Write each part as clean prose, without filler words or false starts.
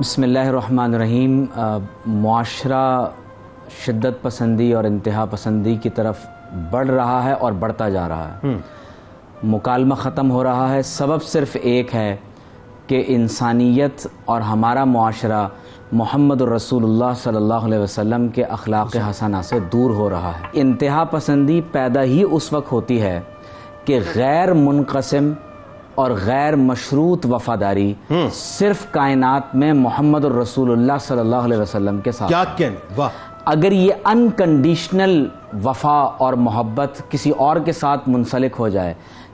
بسم اللہ الرحمن الرحیم۔ معاشرہ شدت پسندی اور انتہا پسندی کی طرف بڑھ رہا ہے اور بڑھتا جا رہا ہے۔ مکالمہ ختم ہو رہا ہے۔ سبب صرف ایک ہے کہ انسانیت اور ہمارا معاشرہ محمد الرسول اللہ صلی اللہ علیہ وسلم کے اخلاق حسنہ سے دور ہو رہا ہے۔ انتہا پسندی پیدا ہی اس وقت ہوتی ہے کہ غیر منقسم اور غیر مشروط وفاداری صرف کائنات میں محمد الرسول اللہ صلی اللہ علیہ وسلم کے ساتھ کیا کہنے، واہ! اگر یہ انکنڈیشنل وفا اور محبت کسی اور کے ساتھ منسلک ہو جائے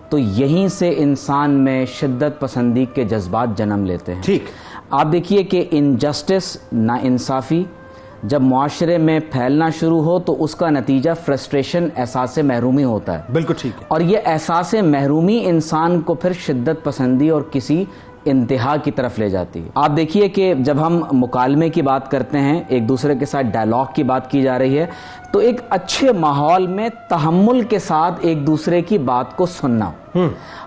تو یہیں سے انسان میں شدت پسندی کے جذبات جنم لیتے ہیں۔ ٹھیک، آپ دیکھیے کہ انجسٹس، ناانصافی جب معاشرے میں پھیلنا شروع ہو تو اس کا نتیجہ فرسٹریشن، احساس محرومی ہوتا ہے۔ بالکل ٹھیک ہے۔ اور یہ احساس محرومی انسان کو پھر شدت پسندی اور کسی انتہا کی طرف لے جاتی ہے۔ آپ دیکھیے کہ جب ہم مکالمے کی بات کرتے ہیں، ایک دوسرے کے ساتھ ڈائلاگ کی بات کی جا رہی ہے، تو ایک اچھے ماحول میں تحمل کے ساتھ ایک دوسرے کی بات کو سننا،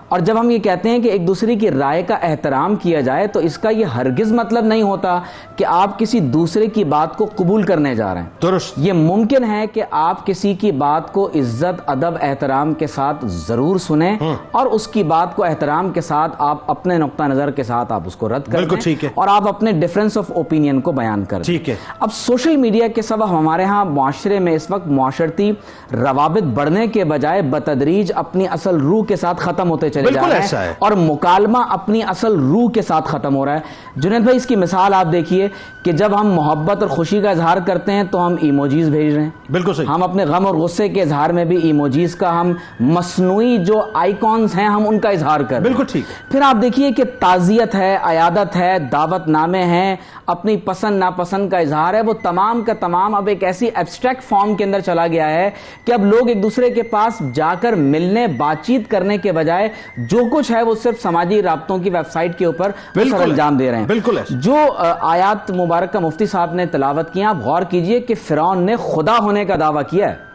اور جب ہم یہ کہتے ہیں کہ ایک دوسرے کی رائے کا احترام کیا جائے تو اس کا یہ ہرگز مطلب نہیں ہوتا کہ آپ کسی دوسرے کی بات کو قبول کرنے جا رہے ہیں۔ درست۔ یہ ممکن ہے کہ آپ کسی کی بات کو عزت، ادب، احترام کے ساتھ ضرور سنیں اور اس کی بات کو احترام کے ساتھ آپ اپنے نقطہ نظر کے ساتھ آپ اس کو رد کر دیں اور آپ اپنے ڈیفرنس آف اوپینین کو بیان کر دیں۔ ٹھیک ہے۔ اب سوشل میڈیا کے سبب ہمارے ہاں معاشرے میں اس وقت معاشرتی روابط بڑھنے کے بجائے بتدریج اپنی اصل روح کے ساتھ ختم ہوتے چلے جا رہے ہیں اور مکالمہ اپنی اصل روح کے ساتھ ختم ہو رہا ہے۔ جنید بھائی، اس کی مثال آپ دیکھیے کہ جب ہم محبت اور خوشی کا اظہار کرتے ہیں تو ہم ایموجیز بھیج رہے ہیں۔ بالکل صحیح۔ ہم اپنے غم اور غصے کے اظہار میں بھی ایموجیز کا، ہم مصنوعی جو آئیکونز ہیں ہم ان کا اظہار کر رہے ہیں۔ بالکل ٹھیک۔ پھر آپ دیکھیے کہ تعزیت ہے، عیادت ہے، دعوت نامے ہیں، اپنی پسند ناپسند کا اظہار ہے، وہ تمام کا تمام اب ایک ایسی ایبسٹریکٹ فارم کے اندر چلا گیا ہے کہ اب لوگ ایک دوسرے کے پاس جا کر ملنے، بات چیت کرنے کے بجائے جو کچھ ہے وہ صرف سماجی رابطوں کی ویب سائٹ کے اوپر سر انجام دے رہے ہیں۔ بالکل۔ جو آیات مبارکہ مفتی صاحب نے تلاوت کیا، آپ غور کیجئے کہ فرعون نے خدا ہونے کا دعویٰ کیا ہے۔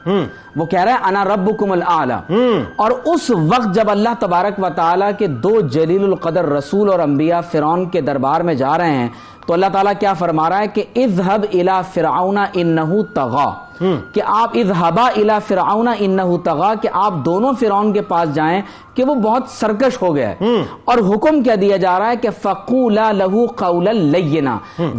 وہ کہہ رہا ہے انا ربکم الاعلی، اور اس وقت جب اللہ تبارک و تعالیٰ کے دو جلیل القدر رسول اور انبیاء فرعون کے دربار میں جا رہے ہیں تو اللہ تعالیٰ کیا فرما رہا ہے کہ اذهب الى فرعون انه طغى، کہ آپ اذهبا الى فرعون انه طغى، کہ آپ دونوں فرعون کے پاس جائیں کہ وہ بہت سرکش ہو گیا ہے، اور حکم کیا دیا جا رہا ہے کہ فقولا له قولا لینا،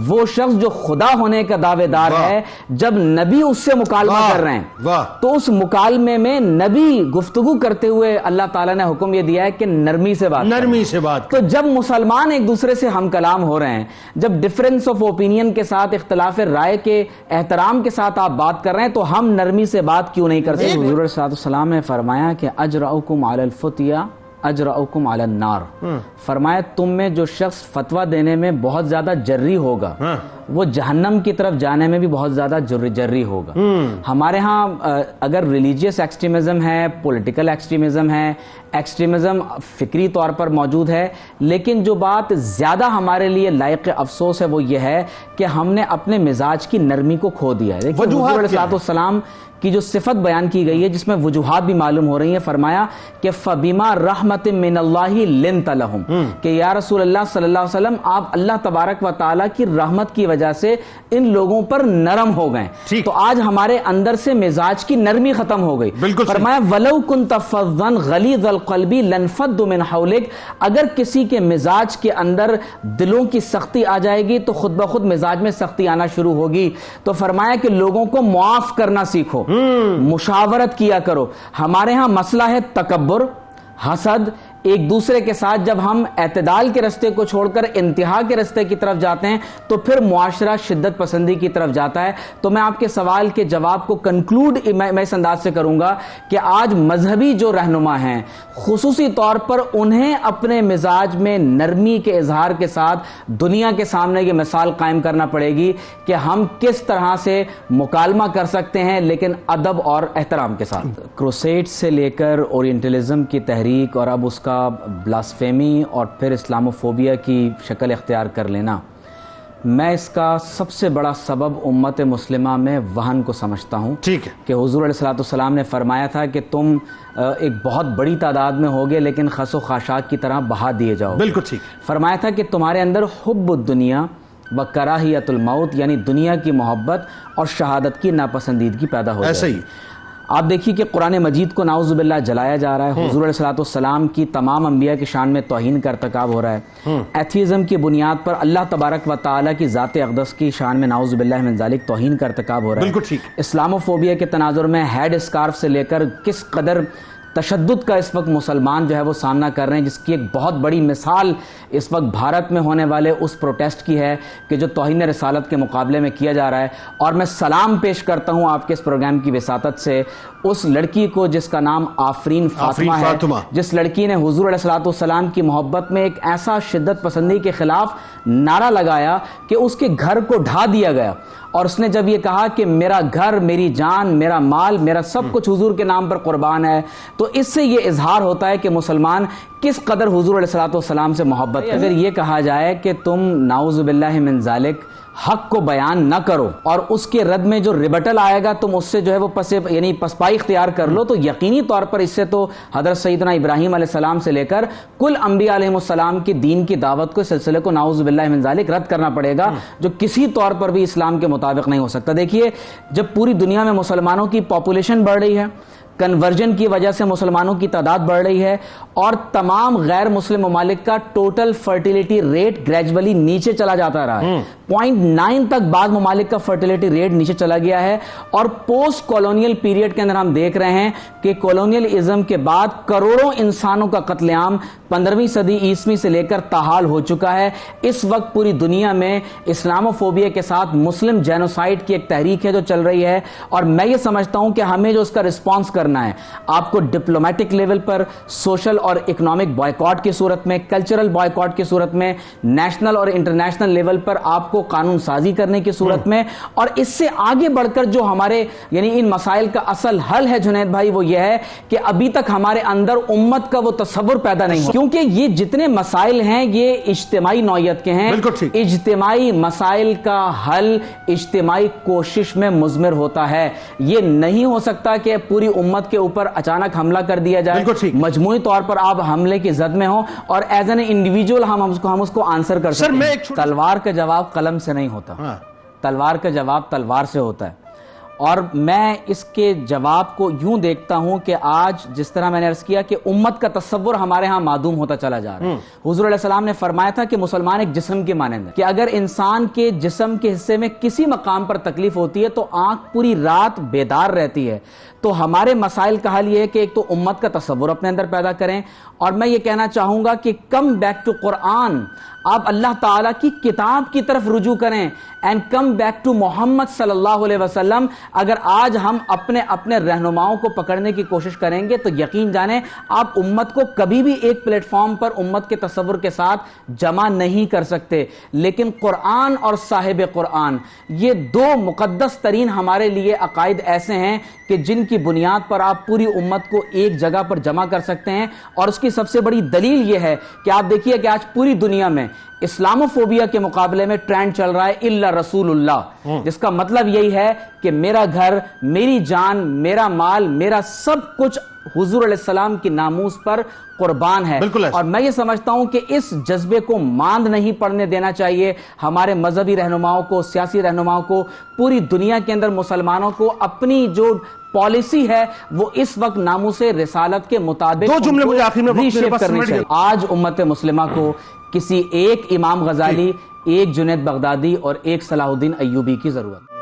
وہ شخص جو خدا ہونے کا دعوے دار ہے جب نبی اس سے مکالمہ کر رہے ہیں تو اس مکالمے میں نبی گفتگو کرتے ہوئے اللہ تعالیٰ نے حکم یہ دیا ہے کہ نرمی سے بات۔ تو جب مسلمان ایک دوسرے سے ہم کلام ہو رہے ہیں، جب ڈفرنس آف اوپینین کے ساتھ، اختلاف رائے کے احترام کے ساتھ آپ بات کر رہے ہیں تو ہم نرمی سے بات کیوں نہیں کرتے؟ حضور صلی اللہ علیہ وسلم نے فرمایا کہ اجرؤکم علی الفتیا اجرؤکم علی النار، فرمایا تم میں جو شخص فتویٰ دینے میں بہت زیادہ جری ہوگا وہ جہنم کی طرف جانے میں بھی بہت زیادہ جری ہوگا۔ ہمارے ہاں اگر ریلیجیس ایکسٹریمزم ہے، پولیٹیکل ایکسٹریمزم ہے، ایکسٹریمزم فکری طور پر موجود ہے، لیکن جو بات زیادہ ہمارے لیے لائق افسوس ہے وہ یہ ہے کہ ہم نے اپنے مزاج کی نرمی کو کھو دیا ہے۔ دیکھیں حضور علیہ السلام کی جو صفت بیان کی گئی ہے جس میں وجوہات بھی معلوم ہو رہی ہیں، فرمایا کہ فَبِمَا رَحْمَةٍ مِّنَ اللَّهِ لِنْتَ لَهُمْ، کہ یا رسول اللہ صلی اللہ علیہ وسلم آپ اللہ تبارک و تعالیٰ کی رحمت کی وجہ سے ان لوگوں پر نرم ہو گئے۔ تو آج ہمارے اندر سے مزاج کی نرمی ختم ہو گئی۔ فرمایا وَلَوْ كُنْتَ فَظًّا غَلِيظَ الْقَلْبِ لَانفَضُّوا مِنْ حَوْلِكَ، اگر کسی کے مزاج کے اندر دلوں کی سختی آ جائے گی تو خود بخود مزاج میں سختی آنا شروع ہوگی۔ تو فرمایا کہ لوگوں کو معاف کرنا سیکھو، مشاورت کیا کرو۔ ہمارے ہاں مسئلہ ہے تکبر، حسد، ایک دوسرے کے ساتھ جب ہم اعتدال کے رستے کو چھوڑ کر انتہا کے رستے کی طرف جاتے ہیں تو پھر معاشرہ شدت پسندی کی طرف جاتا ہے۔ تو میں آپ کے سوال کے جواب کو کنکلوڈ میں اس انداز سے کروں گا کہ آج مذہبی جو رہنما ہیں خصوصی طور پر انہیں اپنے مزاج میں نرمی کے اظہار کے ساتھ دنیا کے سامنے یہ مثال قائم کرنا پڑے گی کہ ہم کس طرح سے مکالمہ کر سکتے ہیں لیکن ادب اور احترام کے ساتھ۔ کروسیڈ سے لے کر اورینٹلزم کی تحریک اور اب اس کا بلاسفیمی اور پھر اسلاموفوبیا کی شکل اختیار کر لینا، میں اس کا سب سے بڑا سبب امت مسلمہ میں وہن کو سمجھتا ہوں۔ ٹھیک ہے کہ حضور علیہ السلام نے فرمایا تھا کہ تم ایک بہت بڑی تعداد میں ہوگے لیکن خس و خاشاک کی طرح بہا دیے جاؤ۔ بالکل ٹھیک۔ فرمایا تھا کہ تمہارے اندر حب الدنیا وکراہیت الموت، یعنی دنیا کی محبت اور شہادت کی ناپسندیدگی پیدا ہو جائے۔ ایسے ہی آپ دیکھیے کہ قرآن مجید کو نعوذ باللہ جلایا جا رہا ہے، حضور علیہ الصلوۃ والسلام کی تمام انبیاء کی شان میں توہین کا ارتکاب ہو رہا ہے، ایتھیزم کی بنیاد پر اللہ تبارک و تعالیٰ کی ذات اقدس کی شان میں نعوذ باللہ من ذالک توہین کا ارتکاب ہو رہا ہے۔ بالکل ٹھیک۔ اسلاموفوبیا کے تناظر میں ہیڈ اسکارف سے لے کر کس قدر تشدد کا اس وقت مسلمان جو ہے وہ سامنا کر رہے ہیں، جس کی ایک بہت بڑی مثال اس وقت بھارت میں ہونے والے اس پروٹیسٹ کی ہے کہ جو توہین رسالت کے مقابلے میں کیا جا رہا ہے۔ اور میں سلام پیش کرتا ہوں آپ کے اس پروگرام کی وساطت سے اس لڑکی کو جس کا نام آفرین فاطمہ ہے، جس لڑکی نے حضور علیہ الصلوۃ والسلام کی محبت میں ایک ایسا شدت پسندی کے خلاف نعرہ لگایا کہ اس کے گھر کو ڈھا دیا گیا، اور اس نے جب یہ کہا کہ میرا گھر، میری جان، میرا مال، میرا سب کچھ حضور کے نام پر قربان ہے، تو اس سے یہ اظہار ہوتا ہے کہ مسلمان کس قدر حضور علیہ الصلوۃ والسلام سے محبت ہے۔ اگر یہ کہا جائے کہ تم نعوذ باللہ من ذالک حق کو بیان نہ کرو اور اس کے رد میں جو ریبٹل آئے گا تم اس سے جو ہے وہ پسپائی اختیار کر لو، تو یقینی طور پر اس سے تو حضرت سیدنا ابراہیم علیہ السلام سے لے کر کل انبیاء علیہ السلام کی دین کی دعوت کو، سلسلے کو نعوذ باللہ من ذالک رد کرنا پڑے گا، جو کسی طور پر بھی اسلام کے مطابق نہیں ہو سکتا۔ دیکھیے، جب پوری دنیا میں مسلمانوں کی پاپولیشن بڑھ رہی ہے، کنورژن کی وجہ سے مسلمانوں کی تعداد بڑھ رہی ہے، اور تمام غیر مسلم ممالک کا ٹوٹل فرٹیلیٹی ریٹ گریجولی نیچے چلا جاتا رہا ہے، 0.9 تک بعض ممالک کا فرٹیلیٹی ریٹ نیچے چلا گیا ہے، اور پوسٹ کولونیل پیریڈ کے اندر ہم دیکھ رہے ہیں کہ کولونیلزم کے بعد کروڑوں انسانوں کا قتل عام 15ویں صدی عیسوی سے لے کر تاحال ہو چکا ہے۔ اس وقت پوری دنیا میں اسلاموفوبیا کے ساتھ مسلم جینوسائیڈ کی ایک تحریک ہے جو چل رہی ہے، اور میں یہ سمجھتا ہوں کہ ہمیں جو اس کا رسپانس کرنا ہے، آپ کو ڈپلومیٹک لیول پر، سوشل اور اکنامک بائیکاٹ کی صورت میں، کلچرل بائیکاٹ کی صورت میں، نیشنل اور انٹرنیشنل لیول پر آپ کو قانون سازی کرنے کی صورت میں، اور اس سے آگے بڑھ کر جو ہمارے یعنی ان مسائل کا اصل حل ہے جنید بھائی، وہ یہ ہے کہ ابھی تک ہمارے اندر امت کا وہ تصور پیدا نہیں ہوا، کیونکہ یہ جتنے مسائل ہیں یہ اجتماعی نوعیت کے ہیں۔ اجتماعی مسائل کا حل اجتماعی کوشش میں مضمر ہوتا ہے، یہ نہیں ہو سکتا کہ پوری امت کے اوپر اچانک حملہ کر دیا جائے، مجموعی طور پر آپ حملے کی زد میں ہوں اور ایز این انڈیویجول ہم اس کو آنسر کر سکتے ہیں۔ تلوار کا جواب قلم سے نہیں ہوتا، تلوار کا جواب تلوار سے ہوتا ہے، اور میں اس کے جواب کو یوں دیکھتا ہوں کہ آج جس طرح میں نے عرض کیا کہ امت کا تصور ہمارے ہاں معدوم ہوتا چلا جا رہا ہے۔ حضور علیہ السلام نے فرمایا تھا کہ مسلمان ایک جسم کے مانند ہے، کہ اگر انسان کے جسم کے حصے میں کسی مقام پر تکلیف ہوتی ہے تو آنکھ پوری رات بیدار رہتی ہے۔ تو ہمارے مسائل کا حل یہ ہے کہ ایک تو امت کا تصور اپنے اندر پیدا کریں، اور میں یہ کہنا چاہوں گا کہ کم بیک ٹو قرآن، آپ اللہ تعالیٰ کی کتاب کی طرف رجوع کریں، اینڈ کم بیک ٹو محمد صلی اللہ علیہ وسلم۔ اگر آج ہم اپنے رہنماؤں کو پکڑنے کی کوشش کریں گے تو یقین جانیں آپ امت کو کبھی بھی ایک پلیٹ فارم پر امت کے تصور کے ساتھ جمع نہیں کر سکتے، لیکن قرآن اور صاحب قرآن یہ دو مقدس ترین ہمارے لیے عقائد ایسے ہیں کہ جن کی بنیاد پر آپ پوری امت کو ایک جگہ پر جمع کر سکتے ہیں، اور اس کی سب سے بڑی دلیل یہ ہے کہ آپ دیکھیے کہ آج پوری دنیا میں اسلاموفوبیا کے مقابلے میں ٹرینڈ چل رہا ہے الا رسول اللہ، جس کا مطلب یہی ہے کہ میرا گھر، میری جان، میرا مال، میرا سب کچھ حضور علیہ السلام کی ناموس پر قربان ہے۔ اور میں یہ سمجھتا ہوں کہ اس جذبے کو ماند نہیں پڑنے دینا چاہیے ہمارے مذہبی رہنماؤں کو، سیاسی رہنماؤں کو، پوری دنیا کے اندر مسلمانوں کو اپنی جو پالیسی ہے وہ اس وقت ناموس رسالت کے مطابق دو جملے مجھے آخر میں ریشیپ کرنی چاہیے۔ آج امت مسلمہ کو کسی ایک امام غزالی، ایک جنید بغدادی اور ایک صلاح الدین ایوبی کی ضرورت ہے۔